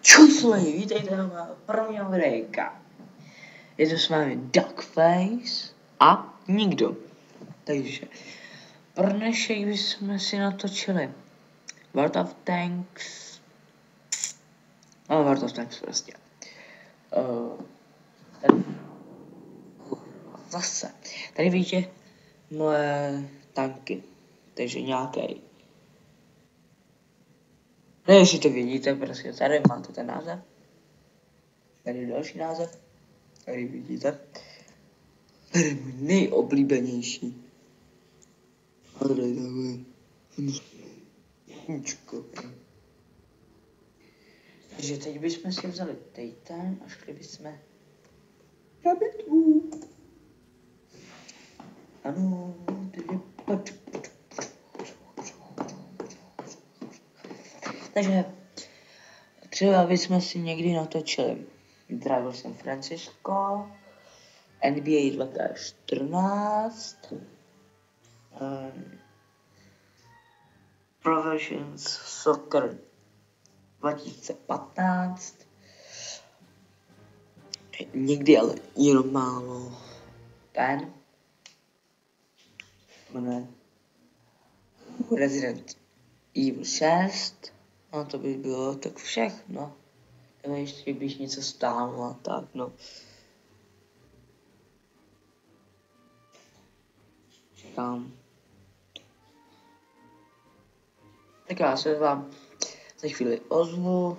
Čus lidi, vítejte na prvního videjka. Je to s vámi Duckface a nikdo. Takže pro dnešek bychom si natočili World of Tanks. No, World of Tanks prostě. Zase. Tady vidíte moje tanky. Takže nějaký. Ne, jestli to vidíte, prostě tady máte ten název. Tady další název. Tady vidíte. Tady můj nejoblíbenější. A tady takové. Takže teď bychom si vzali Titan a šli bychom na bitvu. Ano, takže třeba bychom si někdy natočili Dragon San Francisco, NBA 2014, Professions Soccer 2015, někdy ale jenom málo ten, jmenuje Resident Evil 6, no to by bylo tak všechno. Nebo ještě bych něco stálo a tak, no. Čekám. Tak já se vám za chvíli ozvu.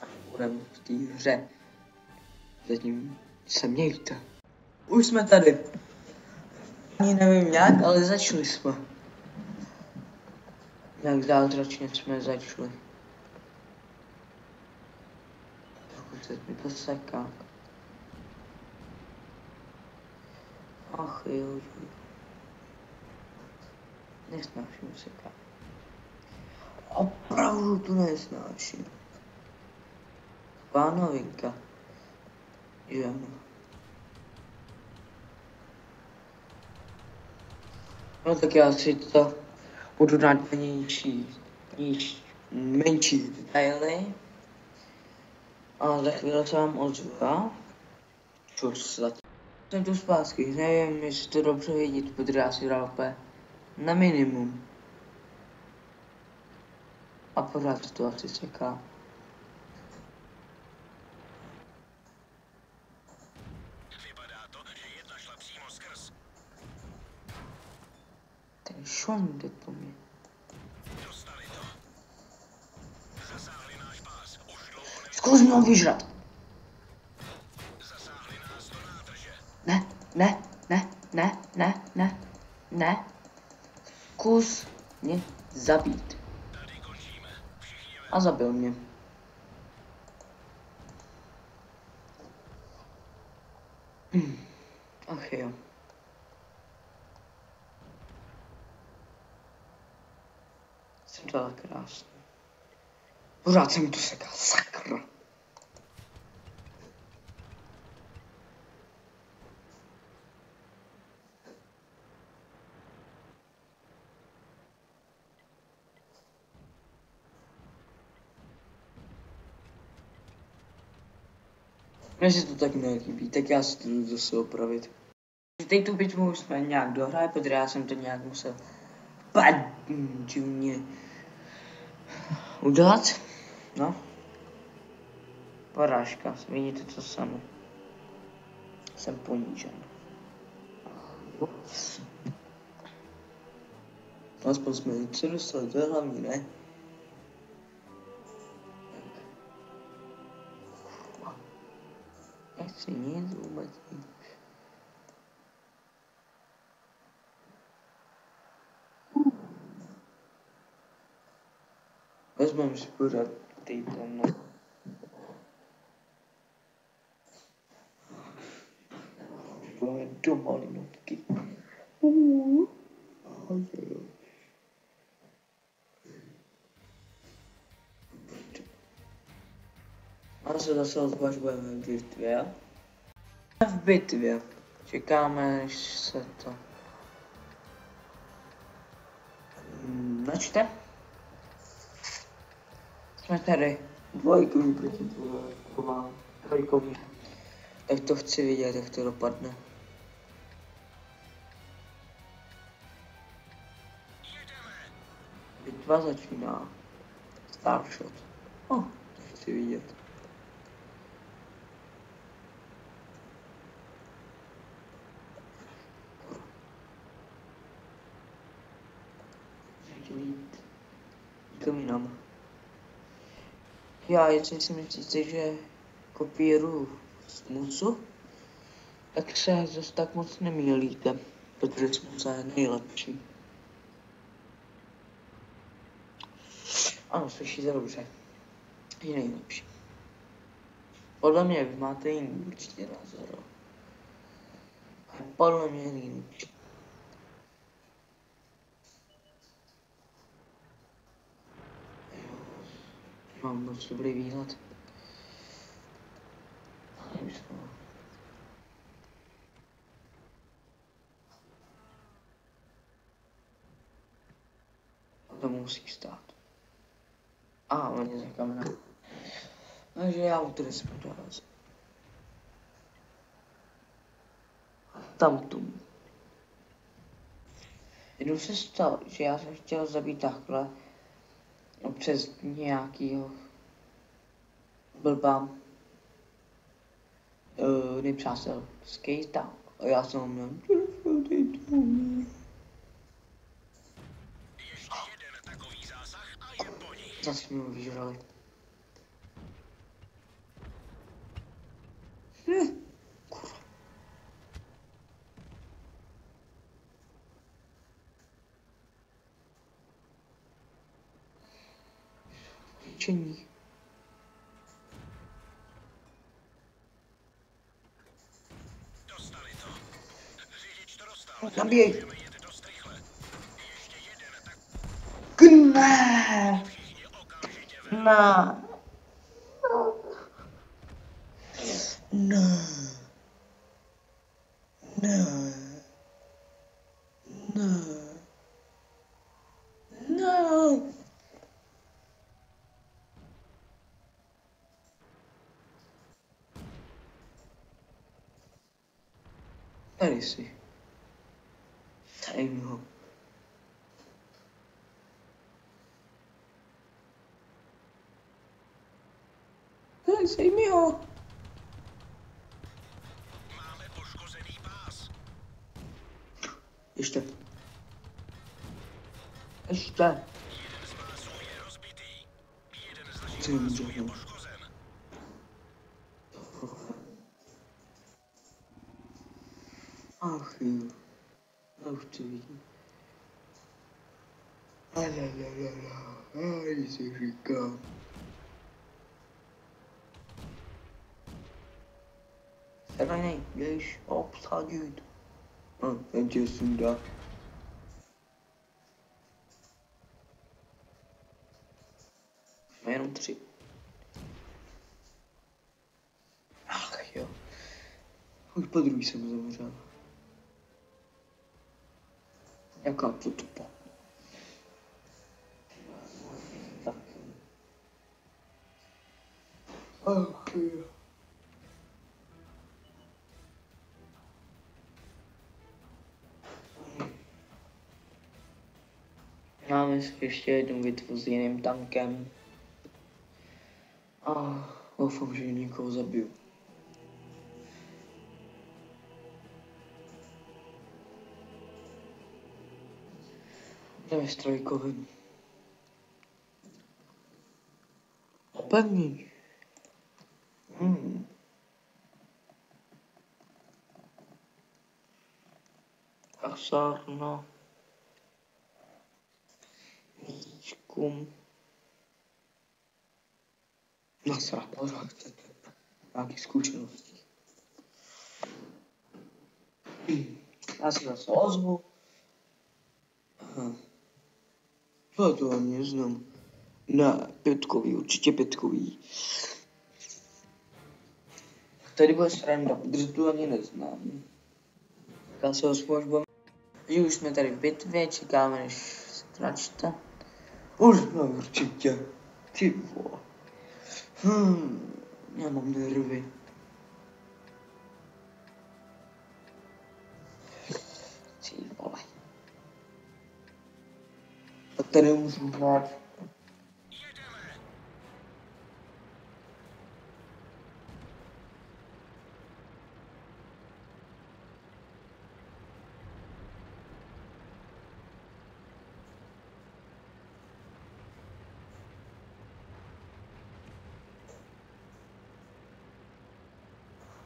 A budeme v té hře. Zatím se mějte. Už jsme tady. Ani nevím jak, ale začali jsme. Jak zázračně jsme začali. Trochu se mi poseká. Ach jo. Nesnáším seká. Opravdu to nesnáším. Taková novinka. Že ano. No tak já si to budu dát menší detaily. A za chvíli se vám ozvu, jo? Čus, jsem tu zpátky, nevím, jestli to dobře vidět, protože já si dal úplně na minimum. A pořád to asi seká. Vypadá to, že jedna šla přímo skrz. Ten šon jde po mně. Dostali to. Zasáhli náš pás. Už dlouho Zkus mnou vyžrat. zasáhli nás do nádrže. Ne. Zkus mě zabít. Tady končíme. Všichni A zabil mě. Ach jo. Jsem to ale krásný. Pořád jsem to sekal, sakra. Mně se to tak nelíbí, tak já si to jdu zase opravit. Teď tu bitvu už jsme nějak dohráli, protože já jsem to nějak musel divně udělat. No. Porážka, vidíte to sami. Jsem ponížen. Aspoň jsme něco dostali, to je hlavní, ne? Nechci nic vůbec nic. Vezmeme si pořád Titan, no. Máme doma linovky. A se zase ozvaž, budeme v bitvě. V bitvě. Čekáme, než se to načte. Jsme tady dvojkový proti trojkový. Tak to chci vidět, jak to dopadne. Bitva začíná. Starshot. To chci vidět. Kam jinam. Já, jestli si myslíte, že kopíruju Smucu, tak se zase tak moc nemýlíte, protože Smuca je nejlepší. Ano, slyšíte dobře. Je nejlepší. Podle mě vy máte jiný určitě názor. Podle mě je nejlepší. Mám moc dobrý výhled. To musí stát. On je za kamenem. Takže já mu to nesmím dorazit. Tam tu. Jenom se stalo, že já jsem chtěl zabít takhle přes nějakýho blbá nepřátel skejta. A já jsem měl zase mě vyžrali. Kurva. Čení. Dostali to. Řidič to dostal. Nabíjej. Můžeme jet dost rychle. Ještě jeden, tak Kne. všichni okamžitě ven. Na. Ne. Ne. Ne. Ne. Tady jsi. Tady mi ho. Dej mi ho. Máme poškozený pás. Ještě. Jeden z pásů je rozbitý. Jeden z našich Co pásů je můžeme? poškozen. Ach jo. Já už to vidím. Ani si říkám. Se na něj jdeš obsadit. Ten tě sundá. Jsme jenom 3. Ach jo. Už po druhý jsem zemřel. Jaká to tupa. Tak. Ach jo. Máme ještě jednu bitvu s jiným tankem. A doufám, že někoho zabiju. Jdeme s trojkovým. Opevnění. Kasárna. Výzkum. Nasrat, pořád chcete. Nějaký zkušenosti. Já se zase ozvu. Co to ani neznám. Ne, pětkový, určitě pětkový. Tady bude sranda, protože tu ani neznám. Já se aspoň budeme. Že už jsme tady v bitvě, čekáme, než se načte. Už jsme určitě. Ty vole. Já mám nervy. Ty vole. A tady můžu hrát. Jedeme!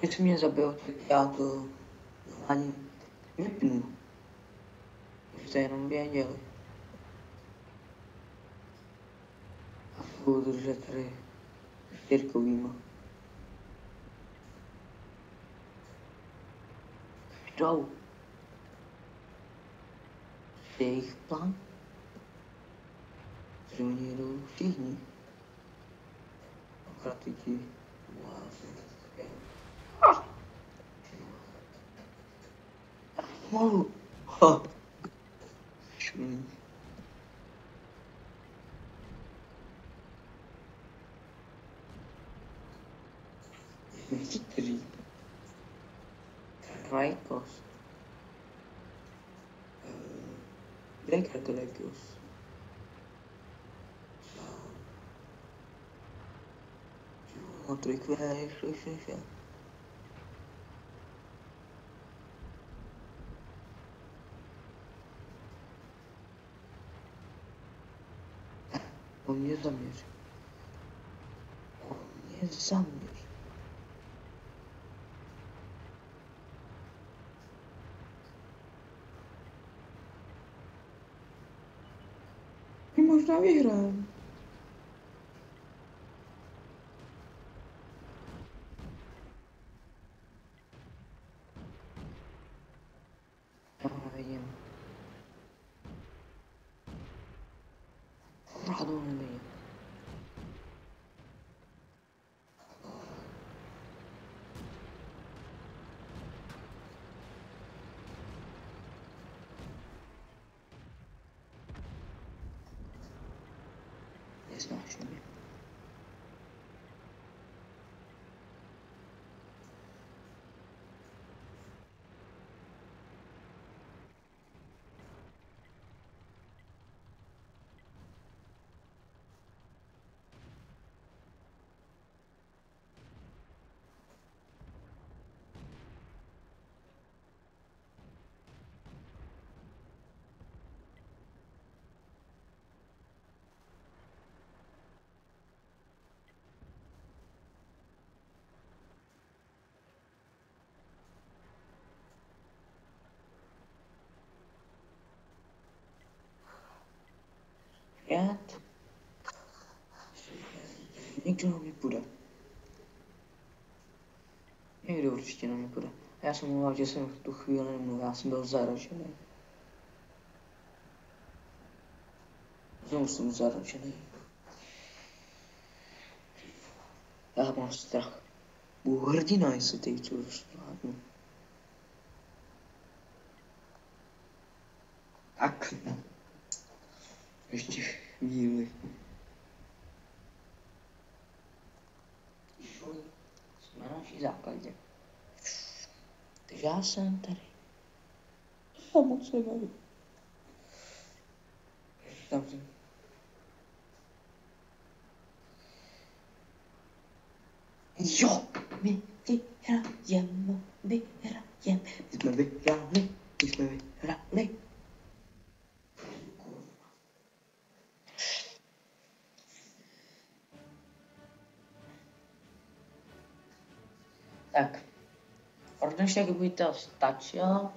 Když mě zabil, tak já to ani vypnu. Jste jenom věděli. A budu držet tady s Jirkovýma. Jdou. To je jejich plán. Že oni jedou všichni. Akorát ty ti... Malu. Ha. Šumí. Chytrý. Krajkos. Kde je Krajkos? No, trojku je šli. On mě zaměří. On mě zaměří. My možná vyhrám. Vidím. Rádu nevidím. Neznáš mě. Jet. Nikdo na mě půjde. Někdo určitě na mě půjde. A já jsem mluvil, že jsem v tu chvíli nemluvil, já jsem byl zaražený. Znovu jsem zaražený. Já mám strach. Budu hrdina, jestli teď to zvládnu. Tak. Ještě chvíli. Jsme na naší základě. Takže já jsem tady. Já moc nevím. Tam jsem. Jo, my vyhrajeme. My jsme vyhrali. Tak, pro dnešek by to stačilo.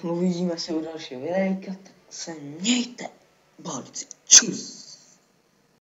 Uvidíme se u dalšího videjka, tak se mějte. Balíci, čus.